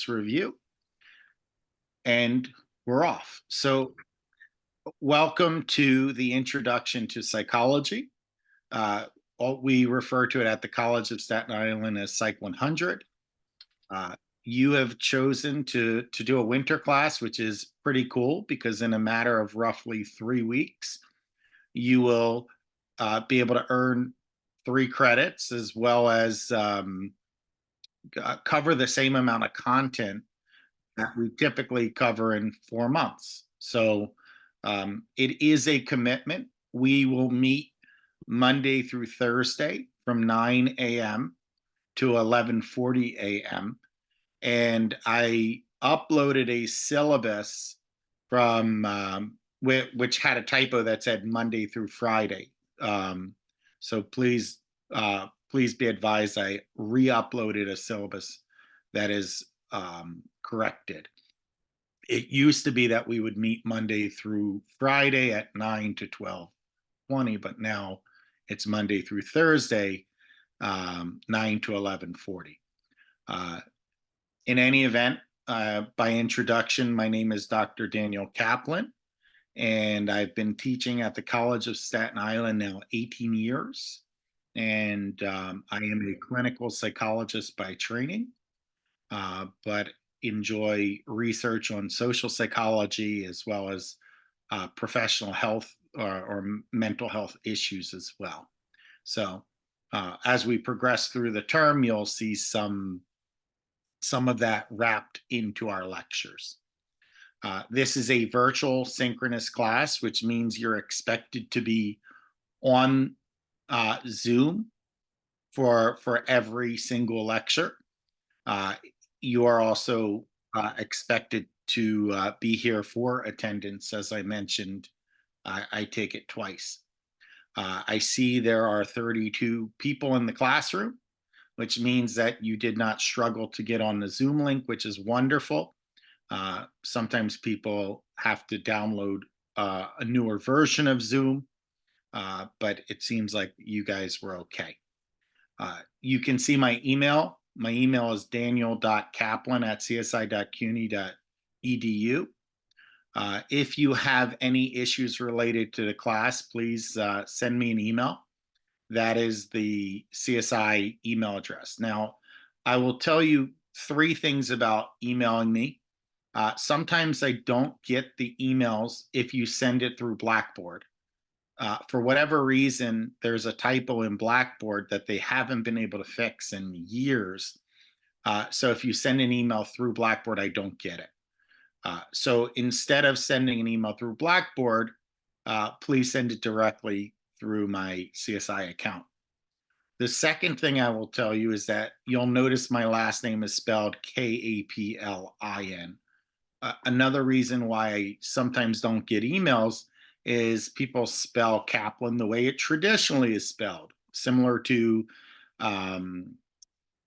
review, and we're off. So, welcome to the Introduction to Psychology. Uh, we refer to it at the College of Staten Island as Psych 100. Uh, you have chosen to do a winter class, which is pretty cool because in a matter of roughly 3 weeks, you will be able to earn 3 credits as well as cover the same amount of content that we typically cover in 4 months. So it is a commitment. We will meet Monday through Thursday from 9 a.m. to 11:40 a.m. And I uploaded a syllabus from which had a typo that said Monday through Friday. So please be advised I re-uploaded a syllabus that is corrected. It used to be that we would meet Monday through Friday at 9 to 12:20, but now it's Monday through Thursday, 9 to 11:40. In any event, by introduction, my name is Dr. Daniel Kaplan, and I've been teaching at the College of Staten Island now 18 years. And I am a clinical psychologist by training, but enjoy research on social psychology as well as professional health or mental health issues as well. So as we progress through the term, you'll see some of that wrapped into our lectures. This is a virtual synchronous class, which means you're expected to be on Zoom for every single lecture. You are also expected to be here for attendance. As I mentioned, I take it twice. I see there are 32 people in the classroom, which means that you did not struggle to get on the Zoom link, which is wonderful. Sometimes people have to download a newer version of Zoom, but it seems like you guys were okay. You can see my email. My email is daniel.kaplan@csi.cuny.edu. If you have any issues related to the class, please send me an email. That is the CSI email address. Now, I will tell you 3 things about emailing me. Sometimes I don't get the emails if you send it through Blackboard. For whatever reason, there's a typo in Blackboard that they haven't been able to fix in years. So if you send an email through Blackboard, I don't get it. So instead of sending an email through Blackboard, please send it directly through my CSI account. The second thing I will tell you is that you'll notice my last name is spelled Kaplin. Another reason why I sometimes don't get emails is people spell Kaplan the way it traditionally is spelled, similar to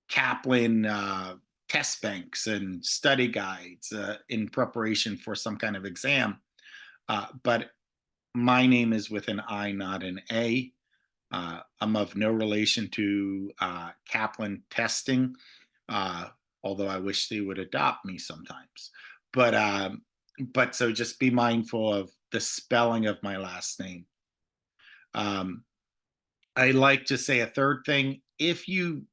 Kaplan test banks and study guides in preparation for some kind of exam. But my name is with an I, not an A. I'm of no relation to Kaplan testing, although I wish they would adopt me sometimes. But so just be mindful of the spelling of my last name. I like to say a third thing. If you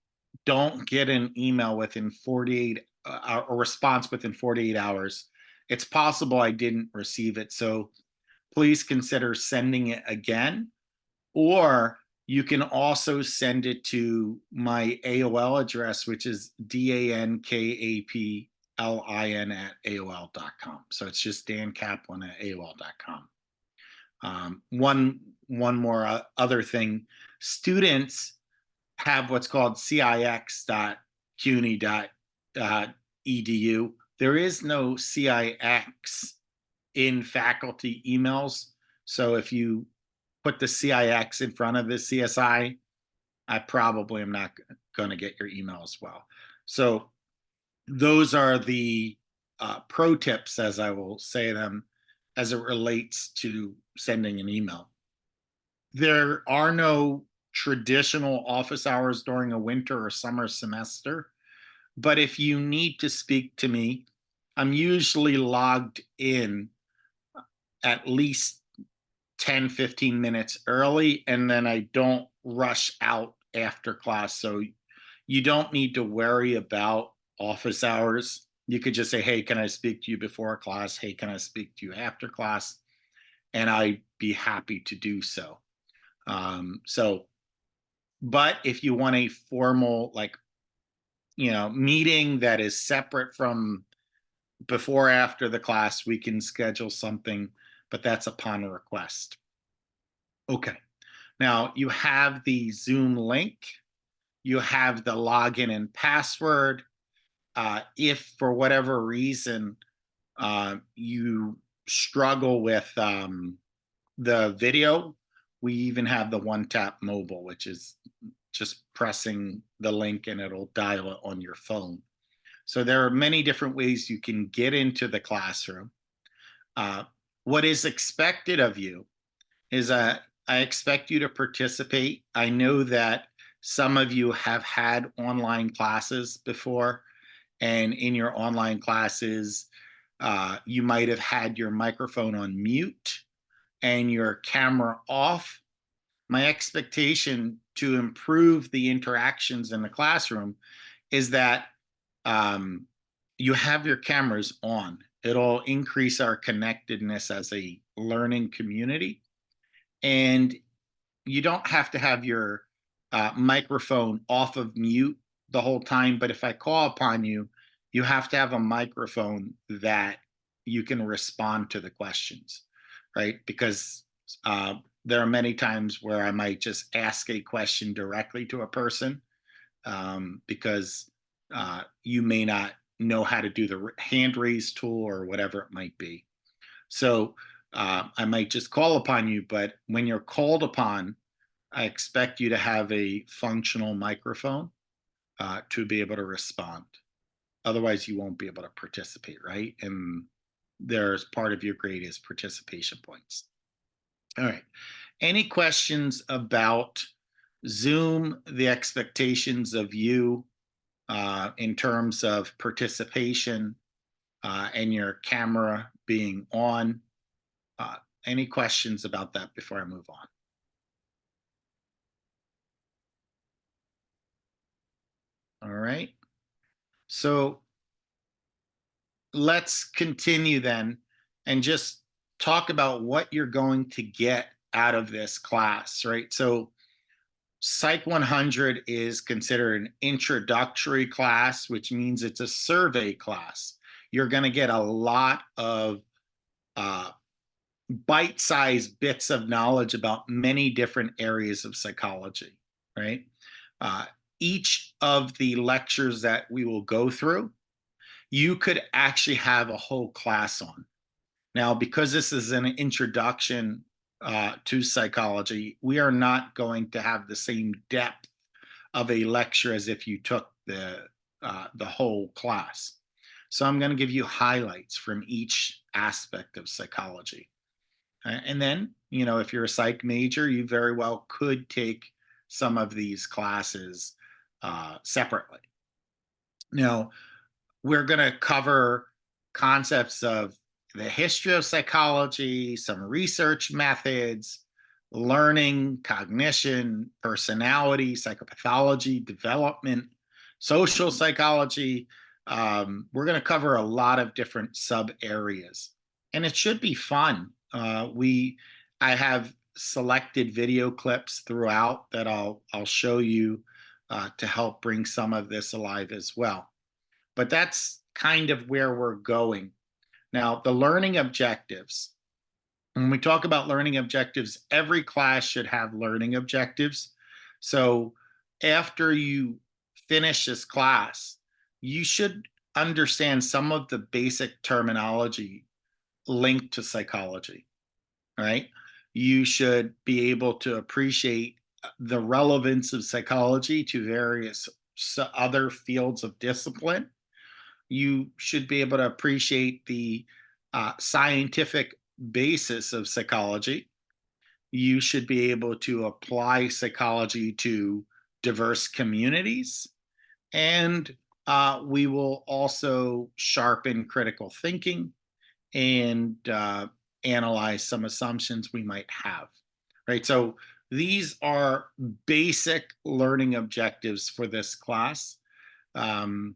don't get an email within 48 a response within 48 hours, it's possible I didn't receive it. So please consider sending it again, or you can also send it to my AOL address, which is DANKAPLIN@AOL.com. So it's just DanKaplan@AOL.com. One more other thing. Students have what's called cix.cuny.edu. There is no CIX in faculty emails. So if you put the CIX in front of the CSI, I probably am not going to get your email as well. So those are the pro tips, as I will say them, as it relates to sending an email. There are no traditional office hours during a winter or summer semester, But if you need to speak to me, I'm usually logged in at least 10-15 minutes early, and then I don't rush out after class. So you don't need to worry about office hours. You could just say, hey, can I speak to you before class? Hey, can I speak to you after class? And I'd be happy to do so. So, but if you want a formal, like, meeting that is separate from before, after the class, we can schedule something, but that's upon request. Okay. Now you have the Zoom link, you have the login and password. If for whatever reason you struggle with the video, we even have the one tap mobile, which is just pressing the link and it'll dial it on your phone. So there are many different ways you can get into the classroom. Uh, what is expected of you is I expect you to participate. I know that some of you have had online classes before, and in your online classes, you might have had your microphone on mute and your camera off. My expectation to improve the interactions in the classroom is that um, you have your cameras on. It'll increase our connectedness as a learning community. And you don't have to have your microphone off of mute the whole time. But if I call upon you, you have to have a microphone that you can respond to the questions, right? Because there are many times where I might just ask a question directly to a person because you may not know how to do the hand raise tool or whatever it might be. So I might just call upon you, but when you're called upon, I expect you to have a functional microphone to be able to respond. Otherwise, you won't be able to participate, right? And there's part of your grade is participation points. All right. Any questions about Zoom, the expectations of you in terms of participation and your camera being on? Uh, any questions about that before I move on? All right. So let's continue then and just talk about what you're going to get out of this class, right? So Psych 100 is considered an introductory class, which means it's a survey class. You're going to get a lot of uh, bite-sized bits of knowledge about many different areas of psychology, right? Uh, each of the lectures that we will go through, you could actually have a whole class on. Now, because this is an introduction to psychology, we are not going to have the same depth of a lecture as if you took the whole class. So I'm going to give you highlights from each aspect of psychology. And then, if you're a psych major, you very well could take some of these classes separately. Now, we're going to cover concepts of the history of psychology, some research methods, learning, cognition, personality, psychopathology, development, social psychology. We're going to cover a lot of different sub areas, and it should be fun. I have selected video clips throughout that I'll show you to help bring some of this alive as well. But that's kind of where we're going. Now, the learning objectives. When we talk about learning objectives, every class should have learning objectives. So after you finish this class, you should understand some of the basic terminology linked to psychology, right? You should be able to appreciate the relevance of psychology to various other fields of discipline. You should be able to appreciate the scientific basis of psychology. You should be able to apply psychology to diverse communities. And We will also sharpen critical thinking and analyze some assumptions we might have, right? So these are basic learning objectives for this class. Um,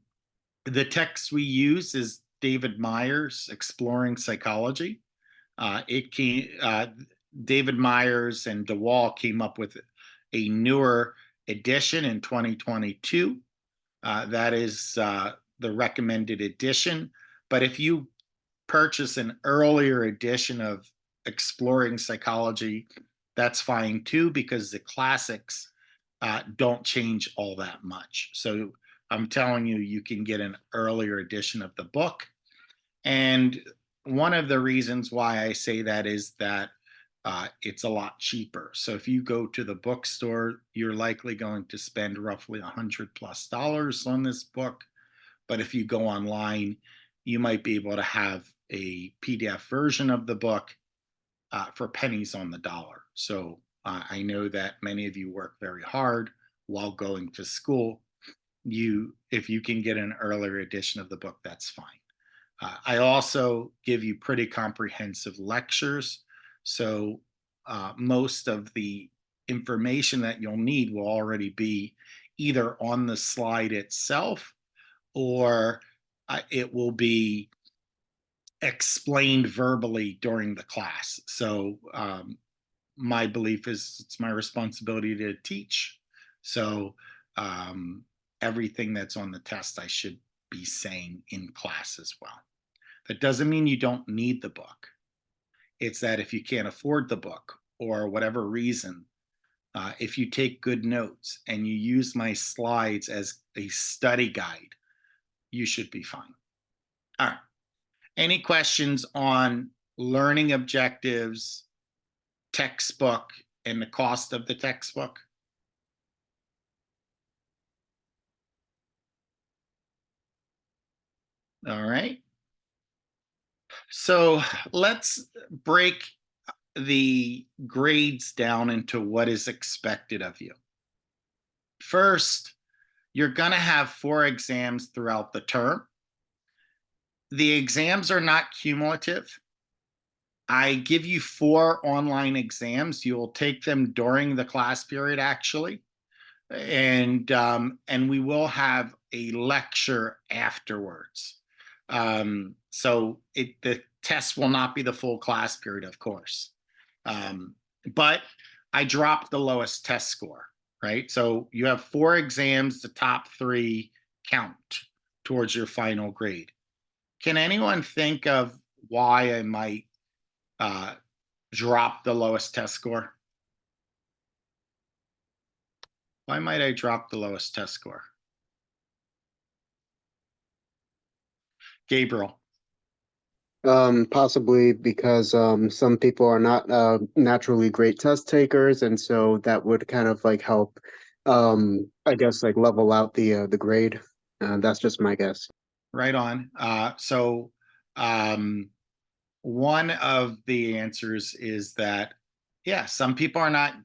the text we use is David Myers' Exploring Psychology. David Myers and DeWall came up with a newer edition in 2022. That is the recommended edition. But if you purchase an earlier edition of Exploring Psychology, that's fine too, because the classics don't change all that much. So I'm telling you, you can get an earlier edition of the book. And one of the reasons why I say that is that it's a lot cheaper. So if you go to the bookstore, you're likely going to spend roughly $100+ on this book. But if you go online, you might be able to have a PDF version of the book for pennies on the dollar. So I know that many of you work very hard while going to school. If you can get an earlier edition of the book, that's fine. I also give you pretty comprehensive lectures. So most of the information that you'll need will already be either on the slide itself, or it will be explained verbally during the class. So my belief is it's my responsibility to teach. So everything that's on the test, I should be saying in class as well. That doesn't mean you don't need the book. It's that if you can't afford the book or whatever reason, if you take good notes and you use my slides as a study guide, you should be fine. All right. Any questions on learning objectives, textbook, and the cost of the textbook? All right. So let's break the grades down into what is expected of you. First, you're going to have 4 exams throughout the term. The exams are not cumulative. I give you 4 online exams. You'll take them during the class period, actually. And we will have a lecture afterwards. So the test will not be the full class period, of course. But I dropped the lowest test score, right? So you have 4 exams, the top 3 count towards your final grade. Can anyone think of why I might drop the lowest test score? Why might I drop the lowest test score? Gabriel. Possibly because some people are not naturally great test takers, and so that would kind of like help, I guess, like level out the grade. That's just my guess. Right on. So one of the answers is that, yeah, some people are not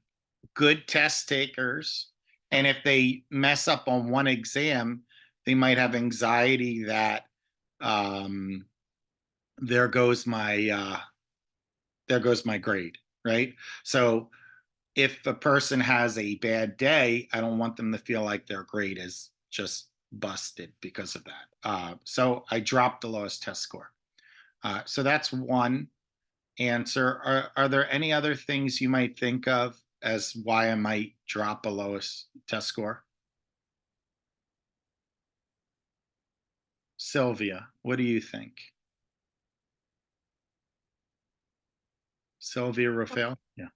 good test takers. And if they mess up on one exam, they might have anxiety that um, there goes my grade, right? So if a person has a bad day, I don't want them to feel like their grade is just busted because of that. So I dropped the lowest test score. So that's one answer. Are there any other things you might think of as why I might drop a lowest test score? Sylvia, what do you think? Sylvia Raphael? Yeah.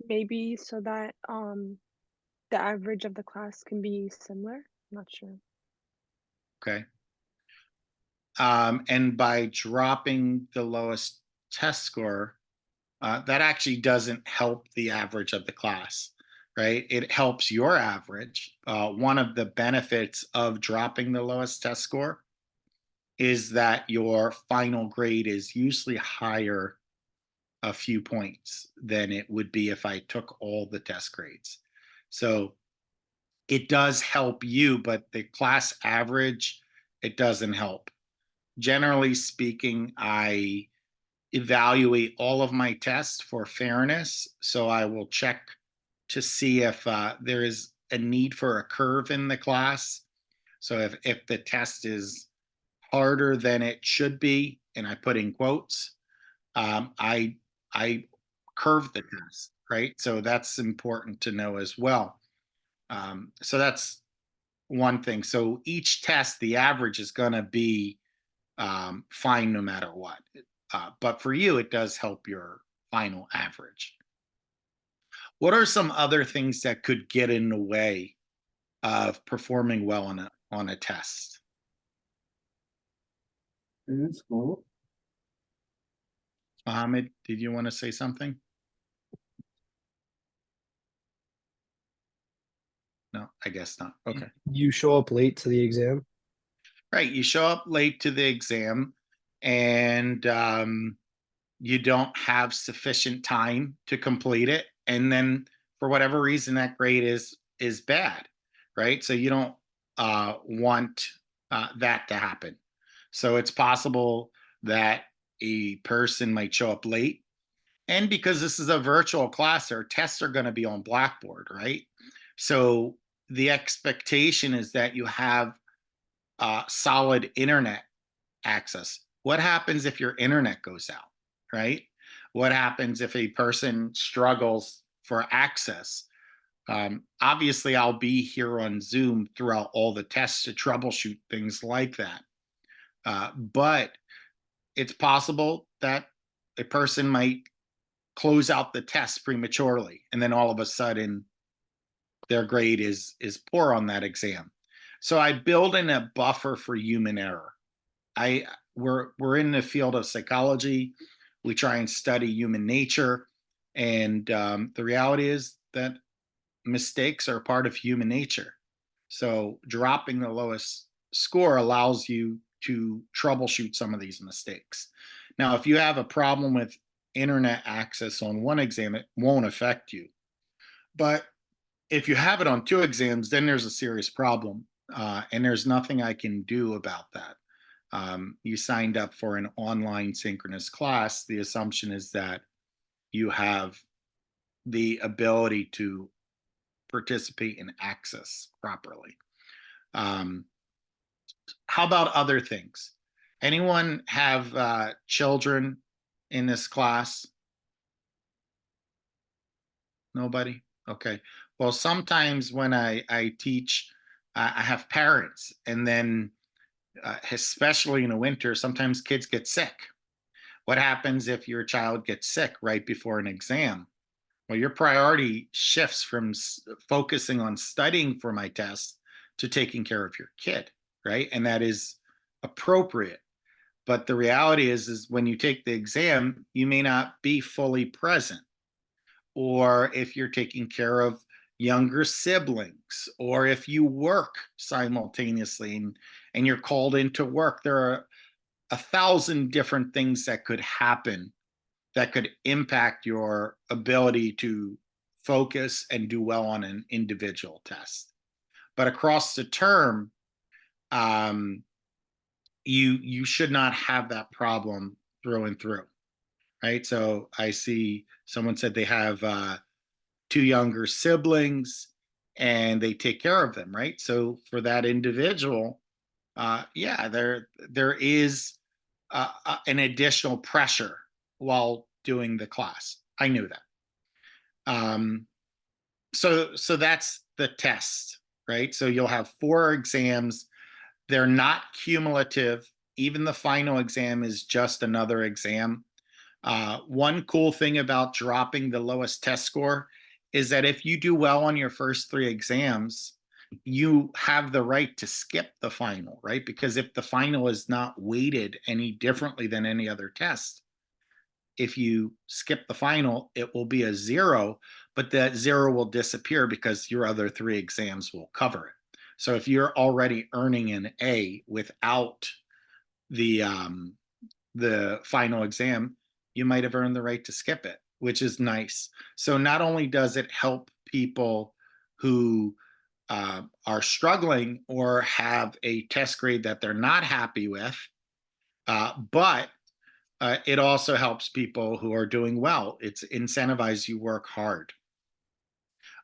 Maybe so that the average of the class can be similar. I'm not sure. Okay. And by dropping the lowest test score, that actually doesn't help the average of the class, right? It helps your average. One of the benefits of dropping the lowest test score is that your final grade is usually higher a few points than it would be if I took all the test grades. So it does help you, but the class average it doesn't help. Generally speaking, I evaluate all of my tests for fairness. So I will check to see if there is a need for a curve in the class. So if the test is harder than it should be, and I put in quotes, I curve the test, right? So that's important to know as well. So that's one thing. So each test, the average is going to be fine no matter what. But for you, it does help your final average. What are some other things that could get in the way of performing well on a test? That's cool. Mohammed, did you want to say something? No, I guess not. Okay. You show up late to the exam. Right. You show up late to the exam and you don't have sufficient time to complete it. And then for whatever reason, that grade is bad. Right. So you don't want that to happen. So it's possible that a person might show up late. And because this is a virtual class, our tests are going to be on Blackboard, right? So the expectation is that you have solid internet access. What happens if your internet goes out, right? What happens if a person struggles for access? Obviously, I'll be here on Zoom throughout all the tests to troubleshoot things like that. But it's possible that a person might close out the test prematurely, and then all of a sudden their grade is poor on that exam. So I build in a buffer for human error. We're in the field of psychology. We try and study human nature, and the reality is that mistakes are part of human nature. So dropping the lowest score allows you to troubleshoot some of these mistakes. Now, if you have a problem with internet access on one exam, it won't affect you. But if you have it on two exams, then there's a serious problem, and there's nothing I can do about that. You signed up for an online synchronous class. The assumption is that you have the ability to participate in access properly. How about other things? Anyone have children in this class? Nobody? Okay. Well, sometimes when I teach, I have parents, and then especially in the winter, sometimes kids get sick. What happens if your child gets sick right before an exam? Well, your priority shifts from focusing on studying for my test to taking care of your kid, right? And that is appropriate. But the reality is when you take the exam, you may not be fully present. Or if you're taking care of younger siblings, or if you work simultaneously and you're called into work, there are 1,000 different things that could happen that could impact your ability to focus and do well on an individual test. But across the term, you should not have that problem through and through, right? So I see someone said they have two younger siblings and they take care of them, right? So for that individual, yeah, there is an additional pressure while doing the class. I knew that. So that's the test, right? So you'll have 4 exams. They're not cumulative. Even the final exam is just another exam. One cool thing about dropping the lowest test score is that if you do well on your first 3 exams, you have the right to skip the final, right? Because if the final is not weighted any differently than any other test, if you skip the final, it will be a 0, but that 0 will disappear because your other 3 exams will cover it. So if you're already earning an A without the final exam, you might have earned the right to skip it, which is nice. So not only does it help people who are struggling or have a test grade that they're not happy with, but it also helps people who are doing well. It's incentivize you work hard.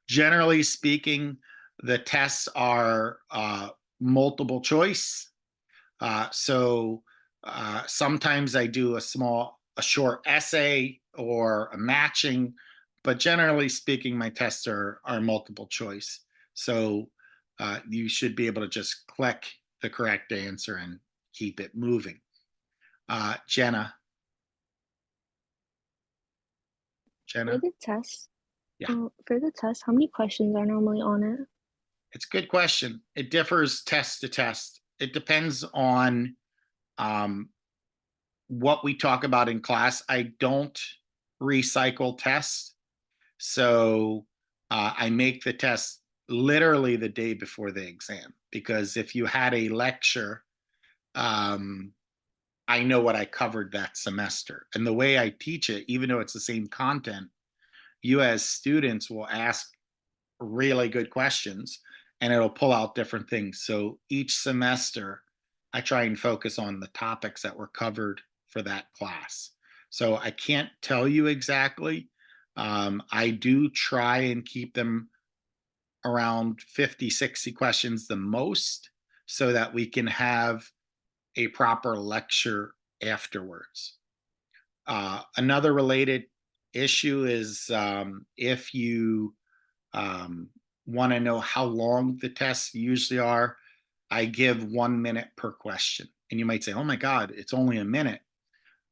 Generally speaking, the tests are multiple choice. So sometimes I do a short essay or a matching, but generally speaking, my tests are multiple choice. So you should be able to just click the correct answer and keep it moving. Jenna. For Jenna, the test, yeah, how many questions are normally on it? it's a good question. It differs test to test. It depends on um, what we talk about in class. I don't recycle tests. So I make the test literally the day before the exam, because if you had a lecture, I know what I covered that semester. And the way I teach it, even though it's the same content, you as students will ask really good questions and it'll pull out different things. So each semester, I try and focus on the topics that were covered for that class. So I can't tell you exactly. I do try and keep them around 50, 60 questions the most so that we can have a proper lecture afterwards. Another related issue is if you want to know how long the tests usually are, I give 1 minute per question. And you might say, oh my God, it's only a minute.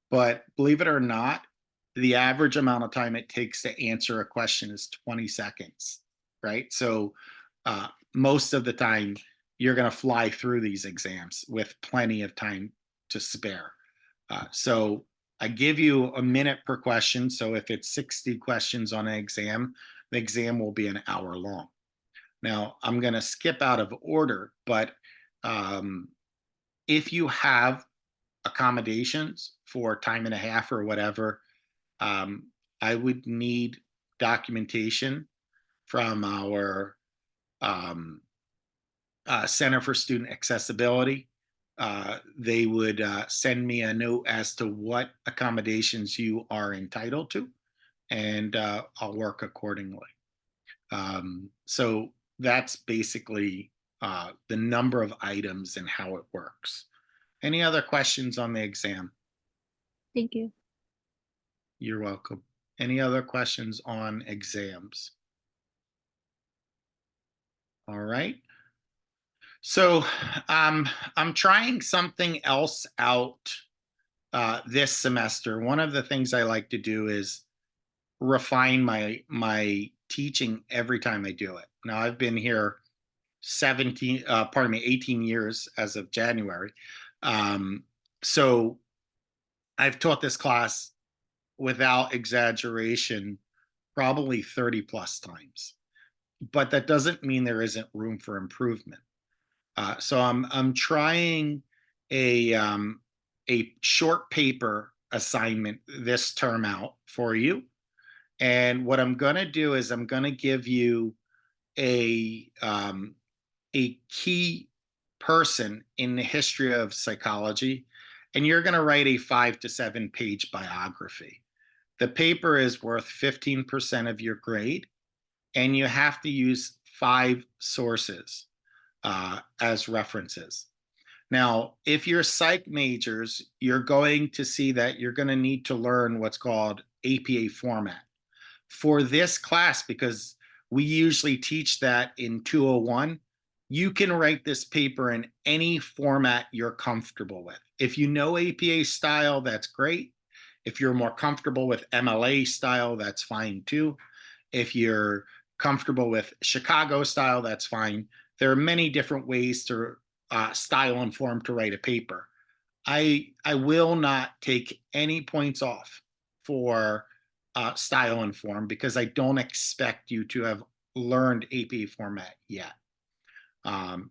But believe it or not, the average amount of time it takes to answer a question is 20 seconds, right? So most of the time, you're going to fly through these exams with plenty of time to spare. So I give you a minute per question. So if it's 60 questions on an exam, the exam will be an hour long. Now, I'm going to skip out of order, but if you have accommodations for time and a half or whatever, I would need documentation from our Center for Student Accessibility. They would send me a note as to what accommodations you are entitled to, and I'll work accordingly. So that's basically the number of items and how it works. Any other questions on the exam? Thank you. You're welcome. Any other questions on exams? All right. So I'm trying something else out this semester. One of the things I like to do is refine my teaching every time I do it. Now I've been here 18 years as of January. So I've taught this class without exaggeration, probably 30 plus times. But that doesn't mean there isn't room for improvement. So I'm trying a short paper assignment this term out for you. And what I'm going to do is I'm going to give you a key person in the history of psychology, and you're going to write a 5 to 7 page biography. The paper is worth 15% of your grade, and you have to use 5 sources as references. Now, if you're psych majors, you're going to see that you're going to need to learn what's called APA format. For this class, because we usually teach that in 201, you can write this paper in any format you're comfortable with. If you know APA style, that's great. If you're more comfortable with MLA style, that's fine too. If you're comfortable with Chicago style, that's fine. There are many different ways to style and form to write a paper. I will not take any points off for style and form because I don't expect you to have learned APA format yet.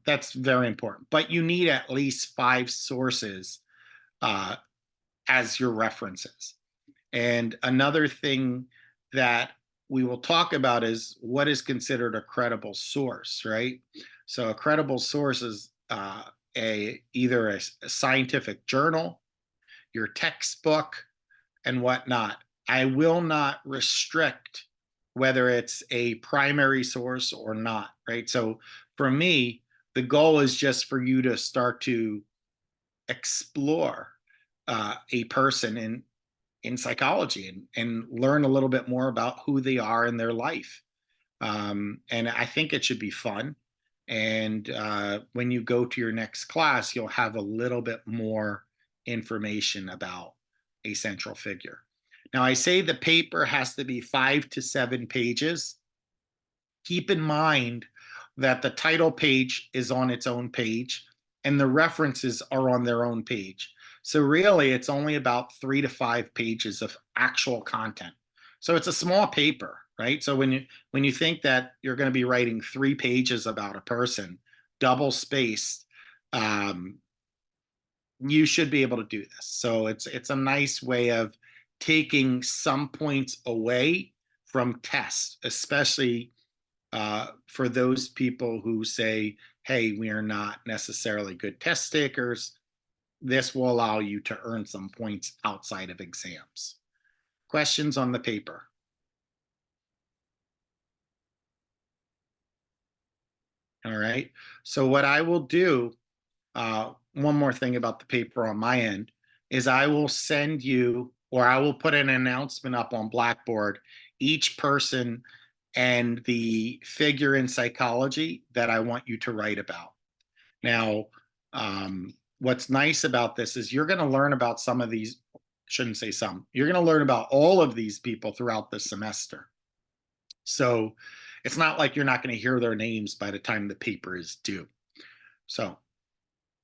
That's very important. But you need at least 5 sources as your references. And another thing that we will talk about is what is considered a credible source, right? So a credible source is either a scientific journal, your textbook, and whatnot. I will not restrict whether it's a primary source or not, right? So for me, the goal is just for you to start to explore a person in psychology and learn a little bit more about who they are in their life. And I think it should be fun. And when you go to your next class, you'll have a little bit more information about a central figure. Now, I say the paper has to be 5 to 7 pages. Keep in mind that the title page is on its own page and the references are on their own page. So really, it's only about 3 to 5 pages of actual content. So it's a small paper, right? So when you think that you're going to be writing 3 pages about a person, double spaced, you should be able to do this. So it's a nice way of taking some points away from tests, especially for those people who say, hey, we are not necessarily good test takers. This will allow you to earn some points outside of exams. Questions on the paper? All right. So what I will do, one more thing about the paper on my end, is I will send you, or I will put an announcement up on Blackboard, each person and the figure in psychology that I want you to write about. Now, what's nice about this is you're going to learn about some of these, shouldn't say some, you're going to learn about all of these people throughout the semester. So it's not like you're not going to hear their names by the time the paper is due. So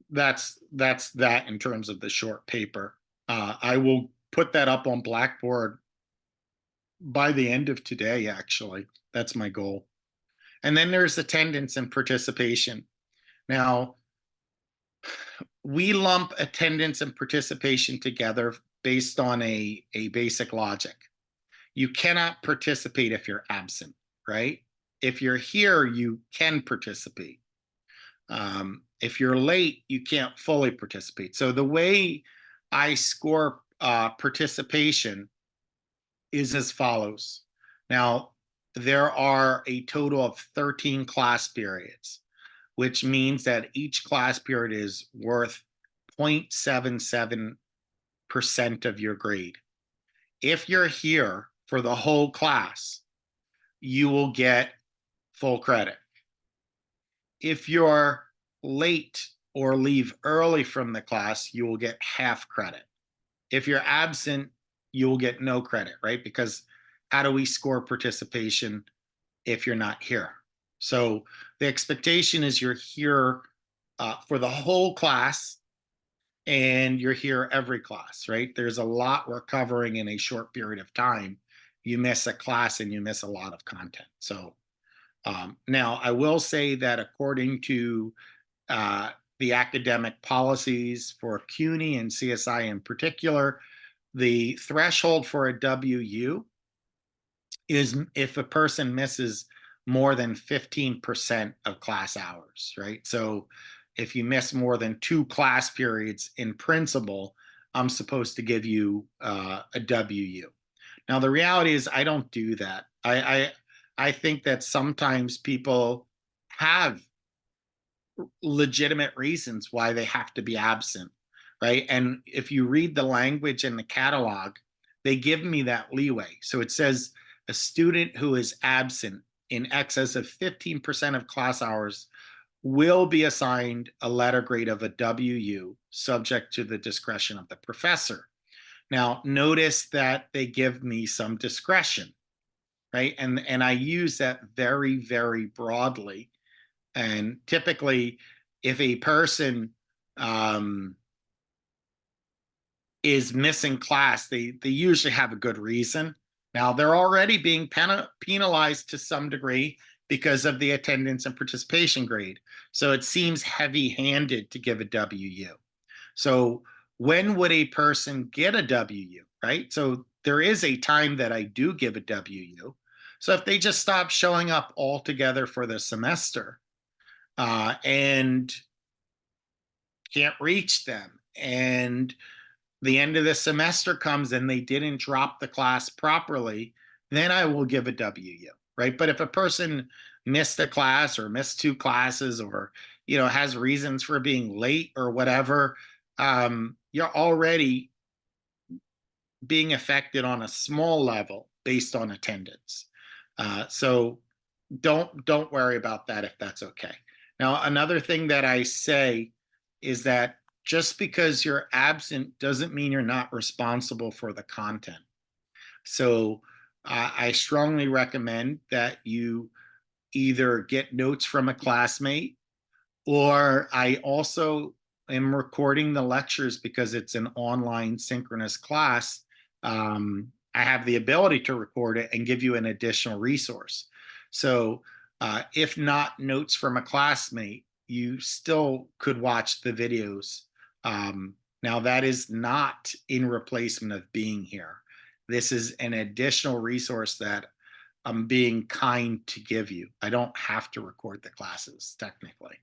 that's that in terms of the short paper. I will put that up on Blackboard by the end of today, actually. That's my goal. And then there's attendance and participation. Now, we lump attendance and participation together based on a basic logic. You cannot participate if you're absent, right? If you're here, you can participate. If you're late, you can't fully participate. So the way I score participation is as follows. Now, there are a total of 13 class periods, which means that each class period is worth 0.77% of your grade. If you're here for the whole class, you will get full credit. If you're late or leave early from the class, you will get half credit. If you're absent, you will get no credit, right? Because how do we score participation if you're not here? So the expectation is you're here for the whole class and you're here every class, right? There's a lot we're covering in a short period of time. You miss a class and you miss a lot of content. So now I will say that according to the academic policies for CUNY and CSI in particular, the threshold for a WU is if a person misses more than 15% of class hours, right? So if you miss more than 2 class periods in principle, I'm supposed to give you a WU. Now, the reality is I don't do that. I think that sometimes people have legitimate reasons why they have to be absent, right? And if you read the language in the catalog, they give me that leeway. So it says a student who is absent in excess of 15% of class hours will be assigned a letter grade of a WU subject to the discretion of the professor. Now, notice that they give me some discretion, right? And I use that very, very broadly. And typically, if a person is missing class, they usually have a good reason. Now, they're already being penalized to some degree because of the attendance and participation grade. So it seems heavy-handed to give a WU. So when would a person get a WU, right? So there is a time that I do give a WU. So if they just stop showing up altogether for the semester and can't reach them, and the end of the semester comes and they didn't drop the class properly, then I will give a WU, right? But if a person missed a class or missed 2 classes, or has reasons for being late or whatever, you're already being affected on a small level based on attendance. So don't worry about that if that's okay. Now, another thing that I say is that just because you're absent doesn't mean you're not responsible for the content. So I strongly recommend that you either get notes from a classmate, or I also am recording the lectures because it's an online synchronous class. I have the ability to record it and give you an additional resource. So if not notes from a classmate, you still could watch the videos. Now, that is not in replacement of being here. This is an additional resource that I'm being kind to give you. I don't have to record the classes technically,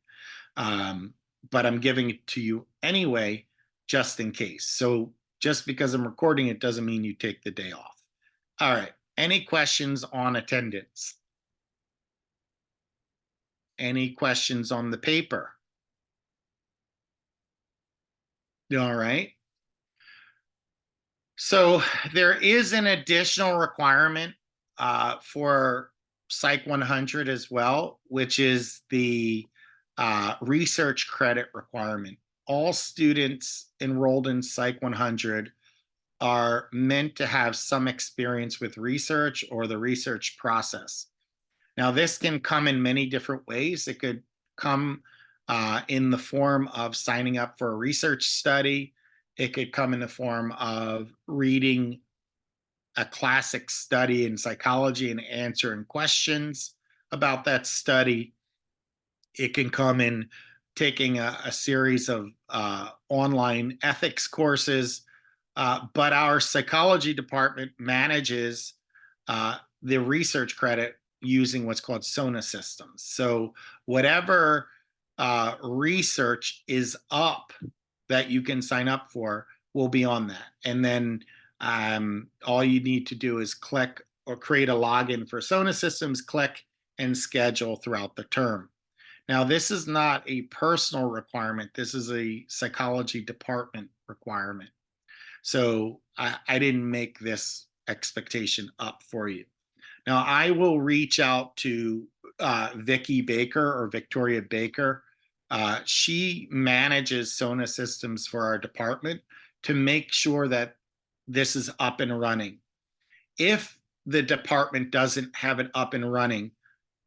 but I'm giving it to you anyway, just in case. So just because I'm recording it doesn't mean you take the day off. All right. Any questions on attendance? Any questions on the paper? All right. So there is an additional requirement for Psych 100 as well, which is the research credit requirement. All students enrolled in Psych 100 are meant to have some experience with research or the research process. Now, this can come in many different ways. It could come in the form of signing up for a research study. It could come in the form of reading a classic study in psychology and answering questions about that study. It can come in taking a series of online ethics courses. But our psychology department manages the research credit using what's called SONA systems. So whatever research is up that you can sign up for will be on that. And then all you need to do is click or create a login for SONA systems, click and schedule throughout the term. Now, this is not a personal requirement. This is a psychology department requirement. So I didn't make this expectation up for you. Now, I will reach out to Vicki Baker or Victoria Baker. She manages SONA systems for our department to make sure that this is up and running. If the department doesn't have it up and running,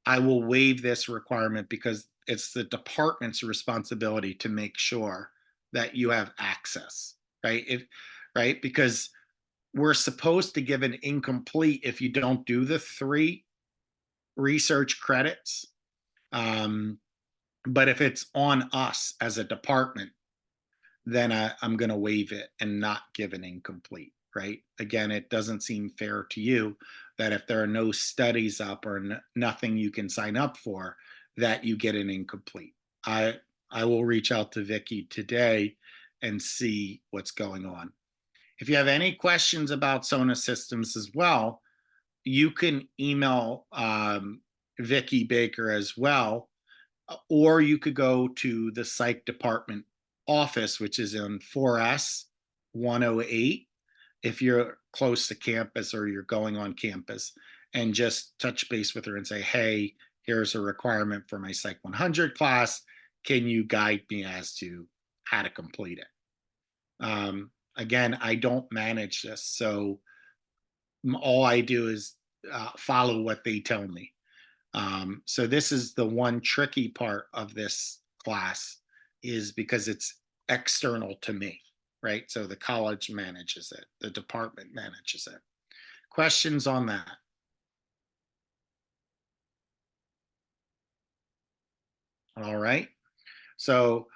I will waive this requirement because it's the department's responsibility to make sure that you have access, right? Right? Because we're supposed to give an incomplete if you don't do the 3 research credits. But if it's on us as a department, then I'm going to waive it and not give an incomplete, right? Again, it doesn't seem fair to you that if there are no studies up or nothing you can sign up for, that you get an incomplete. I will reach out to Vicki today and see what's going on. If you have any questions about SONA systems as well, you can email Vicki Baker as well, or you could go to the psych department office, which is in 4S 108, if you're close to campus or you're going on campus, and just touch base with her and say, hey, here's a requirement for my Psych 100 class. Can you guide me as to how to complete it? Again, I don't manage this, so all I do is follow what they tell me. So this is the one tricky part of this class, is because it's external to me, right? So the college manages it, the department manages it. Questions on that? All right. So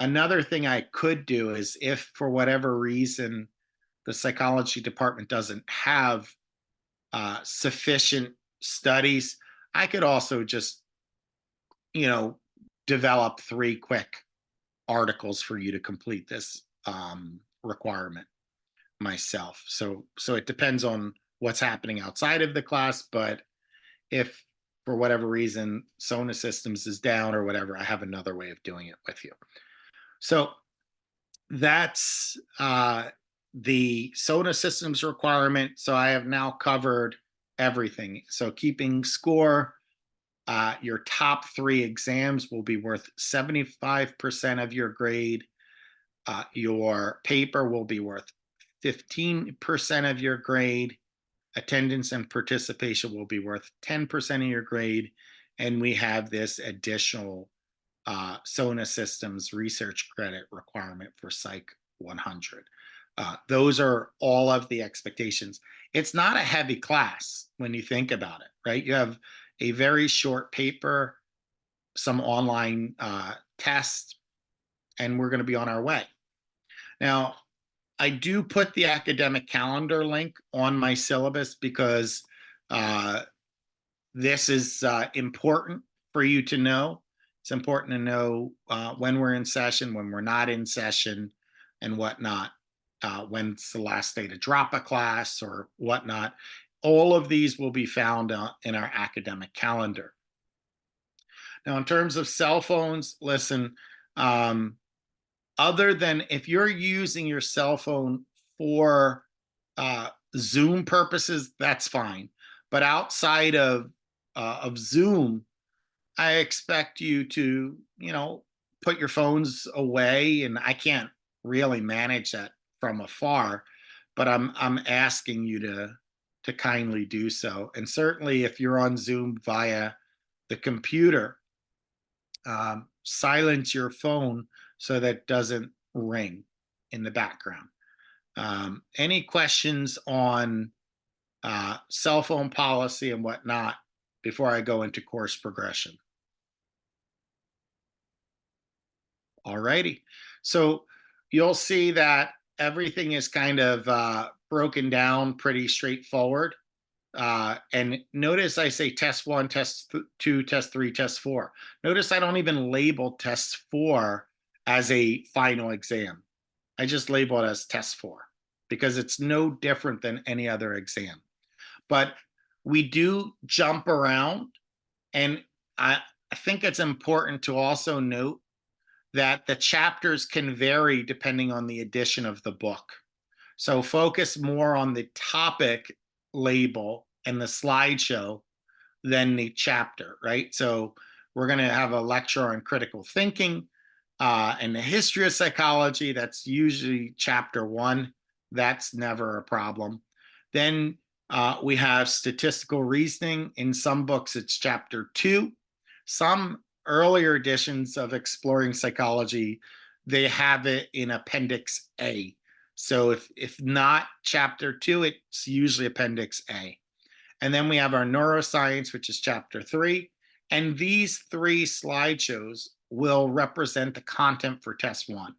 another thing I could do is, if for whatever reason the psychology department doesn't have sufficient studies, I could also just, develop 3 quick articles for you to complete this requirement myself. So it depends on what's happening outside of the class, but if for whatever reason Sona Systems is down or whatever, I have another way of doing it with you. So that's the Sona Systems requirement. So I have now covered everything. So keeping score, your top 3 exams will be worth 75% of your grade. Your paper will be worth 15% of your grade. Attendance and participation will be worth 10% of your grade. And we have this additional Sona Systems research credit requirement for Psych 100. Those are all of the expectations. It's not a heavy class when you think about it, right? You have a very short paper, some online tests, and we're going to be on our way. Now, I do put the academic calendar link on my syllabus because this is important for you to know. It's important to know when we're in session, when we're not in session, and whatnot. When's the last day to drop a class or whatnot. All of these will be found in our academic calendar. Now, in terms of cell phones, listen, other than if you're using your cell phone for Zoom purposes, that's fine. But outside of Zoom, I expect you to, put your phones away, and I can't really manage that from afar, but I'm asking you to kindly do so. And certainly, if you're on Zoom via the computer, silence your phone so that it doesn't ring in the background. Any questions on cell phone policy and whatnot before I go into course progression? All righty. So you'll see that everything is kind of broken down pretty straightforward. And notice I say test 1, test 2, test 3, test 4. Notice I don't even label test 4 as a final exam. I just label it as test 4 because it's no different than any other exam. But we do jump around, and I think it's important to also note that the chapters can vary depending on the edition of the book. So focus more on the topic label and the slideshow than the chapter, right? So we're going to have a lecture on critical thinking and the history of psychology. That's usually chapter 1. That's never a problem. Then we have statistical reasoning. In some books, it's chapter 2. Some earlier editions of Exploring Psychology, they have it in Appendix A. So if not chapter 2, it's usually Appendix A. And then we have our neuroscience, which is chapter 3. And these 3 slideshows will represent the content for test 1.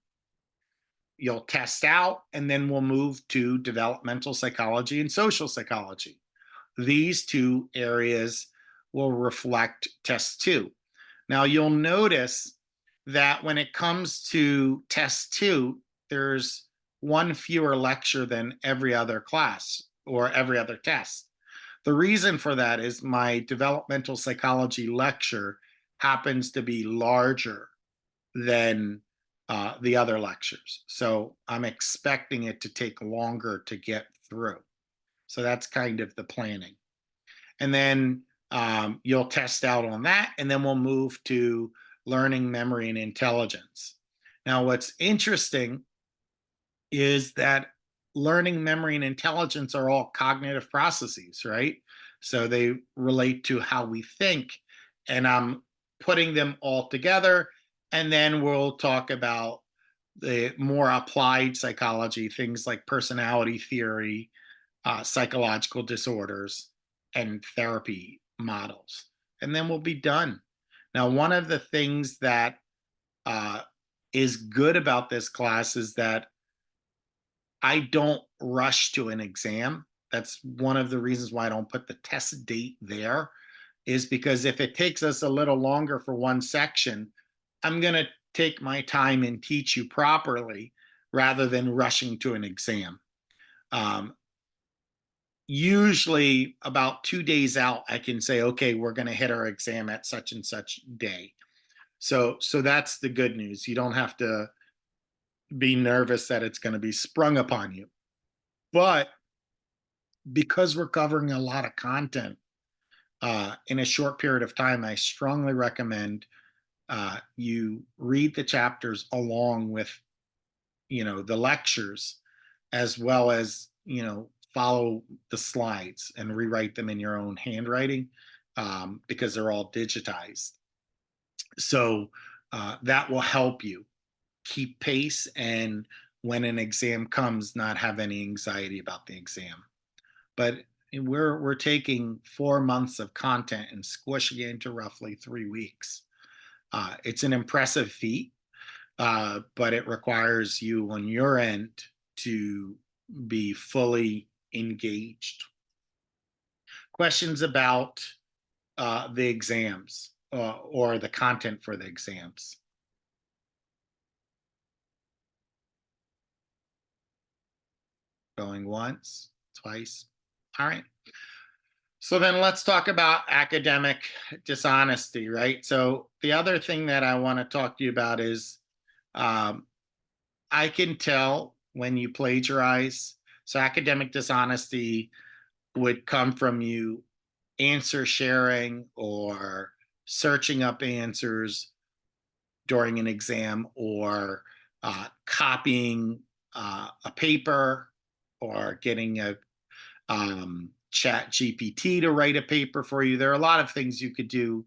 You'll test out, and then we'll move to developmental psychology and social psychology. These 2 areas will reflect test 2. Now, you'll notice that when it comes to test 2, there's 1 fewer lecture than every other class or every other test. The reason for that is my developmental psychology lecture happens to be larger than the other lectures. So I'm expecting it to take longer to get through. So that's kind of the planning. And then you'll test out on that, and then we'll move to learning, memory, and intelligence. Now, what's interesting is that learning, memory, and intelligence are all cognitive processes, right? So they relate to how we think, and I'm putting them all together, and then we'll talk about the more applied psychology, things like personality theory, psychological disorders, and therapy models. And then we'll be done. Now, one of the things that is good about this class is that I don't rush to an exam. That's one of the reasons why I don't put the test date there, is because if it takes us a little longer for one section, I'm going to take my time and teach you properly rather than rushing to an exam. Usually about 2 days out, I can say, okay, we're going to hit our exam at such and such day. So that's the good news. You don't have to be nervous that it's going to be sprung upon you. But because we're covering a lot of content in a short period of time, I strongly recommend you read the chapters along with, the lectures, as well as, follow the slides and rewrite them in your own handwriting, because they're all digitized. So that will help you keep pace, and when an exam comes, not have any anxiety about the exam. But we're taking 4 months of content and squishing it into roughly 3 weeks. It's an impressive feat, but it requires you on your end to be fully engaged. Questions about the exams or the content for the exams? Going once, twice. All right. So then let's talk about academic dishonesty, right? So the other thing that I want to talk to you about is I can tell when you plagiarize. So academic dishonesty would come from you answer sharing or searching up answers during an exam, or copying a paper, or getting a chat GPT to write a paper for you. There are a lot of things you could do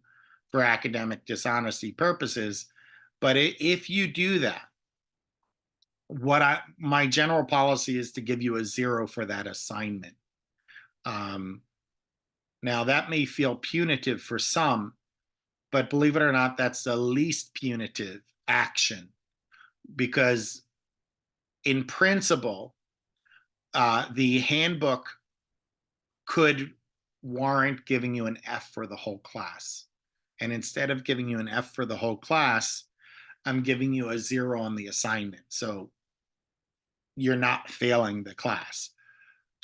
for academic dishonesty purposes. But if you do that, my general policy is to give you a 0 for that assignment. Now that may feel punitive for some, but believe it or not, that's the least punitive action, because in principle, the handbook could warrant giving you an F for the whole class. And instead of giving you an F for the whole class, I'm giving you a 0 on the assignment. So you're not failing the class.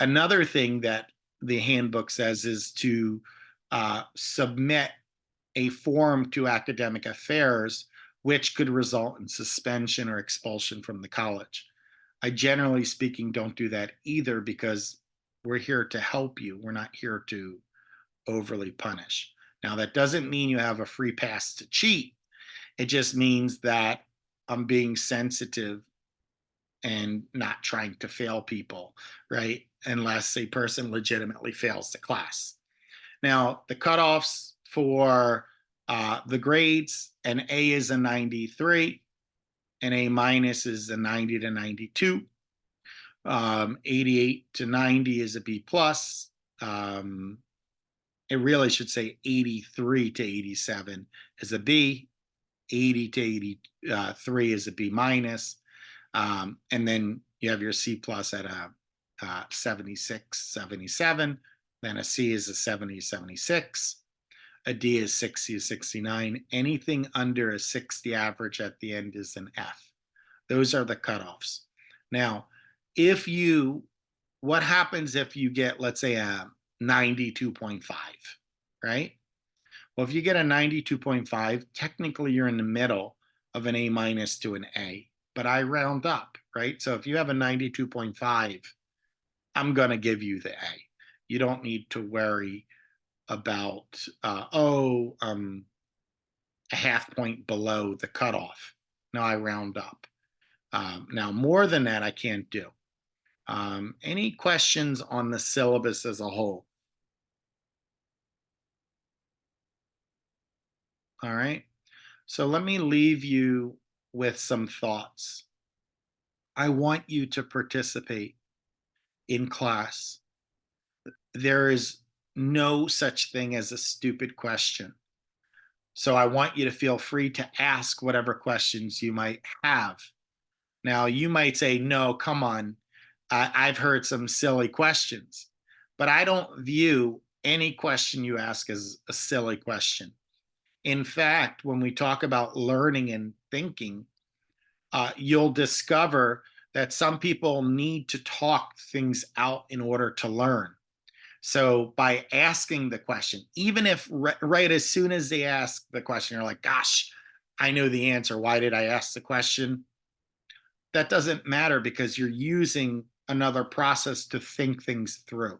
Another thing that the handbook says is to submit a form to academic affairs, which could result in suspension or expulsion from the college. I generally speaking don't do that either, because we're here to help you. We're not here to overly punish. Now, that doesn't mean you have a free pass to cheat. It just means that I'm being sensitive and not trying to fail people, right? Unless a person legitimately fails the class. Now, the cutoffs for the grades: an A is a 93, an A minus is a 90 to 92, 88 to 90 is a B plus. It really should say 83 to 87 is a B, 80 to 83 is a B minus, and then you have your C plus at a 76, 77. Then a C is a 70, 76. A D is 60, 69. Anything under a 60 average at the end is an F. Those are the cutoffs. Now, what happens if you get, let's say, a 92.5, right? Well, if you get a 92.5, technically you're in the middle of an A minus to an A, but I round up, right? So if you have a 92.5, I'm going to give you the A. You don't need to worry about, a half point below the cutoff. No, I round up. Now, more than that, I can't do. Any questions on the syllabus as a whole? All right. So let me leave you with some thoughts. I want you to participate in class. There is no such thing as a stupid question. So I want you to feel free to ask whatever questions you might have. Now, you might say, no, come on. I've heard some silly questions. but I don't view any question you ask as a silly question. In fact, when we talk about learning and thinking, you'll discover that some people need to talk things out in order to learn. So by asking the question, even if right as soon as they ask the question, you're like, gosh, I know the answer. Why did I ask the question? That doesn't matter because you're using another process to think things through.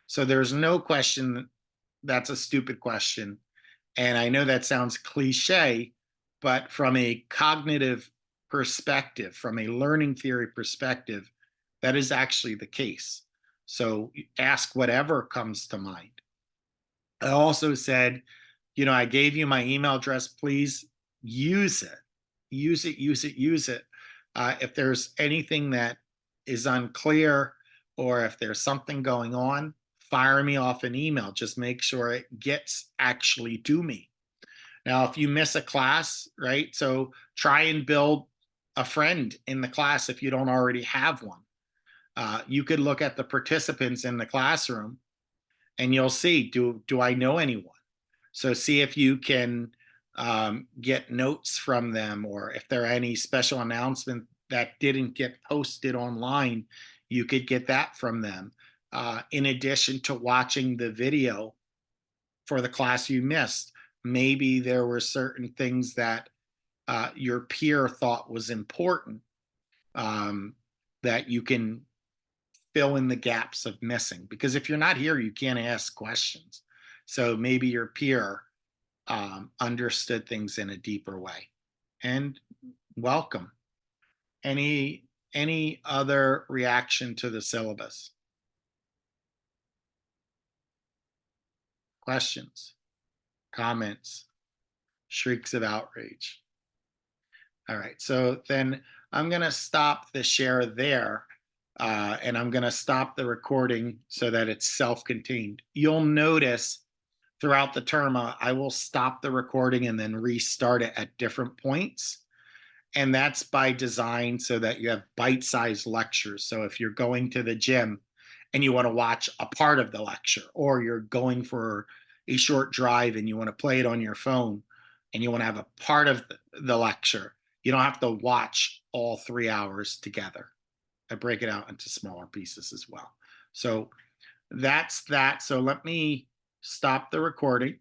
So there's no question that's a stupid question. And I know that sounds cliche, but from a cognitive perspective, from a learning theory perspective, that is actually the case. So ask whatever comes to mind. I also said, I gave you my email address. Please use it. Use it, use it, use it. If there's anything that is unclear or if there's something going on, fire me off an email. Just make sure it gets actually to me. Now, if you miss a class, right? So try and build a friend in the class if you don't already have one. You could look at the participants in the classroom and you'll see, do I know anyone? So see if you can get notes from them, or if there are any special announcement that didn't get posted online, you could get that from them. In addition to watching the video for the class you missed, maybe there were certain things that your peer thought was important that you can fill in the gaps of missing. Because if you're not here, you can't ask questions. So maybe your peer understood things in a deeper way. And welcome. Any other reaction to the syllabus? Questions, comments, shrieks of outrage? All right, so then I'm going to stop the share there, and I'm going to stop the recording so that it's self-contained. You'll notice throughout the term, I will stop the recording and then restart it at different points. And that's by design so that you have bite-sized lectures. So if you're going to the gym and you want to watch a part of the lecture, or you're going for a short drive and you want to play it on your phone and you want to have a part of the lecture, you don't have to watch all 3 hours together. I break it out into smaller pieces as well. So that's that. So let me stop the recording.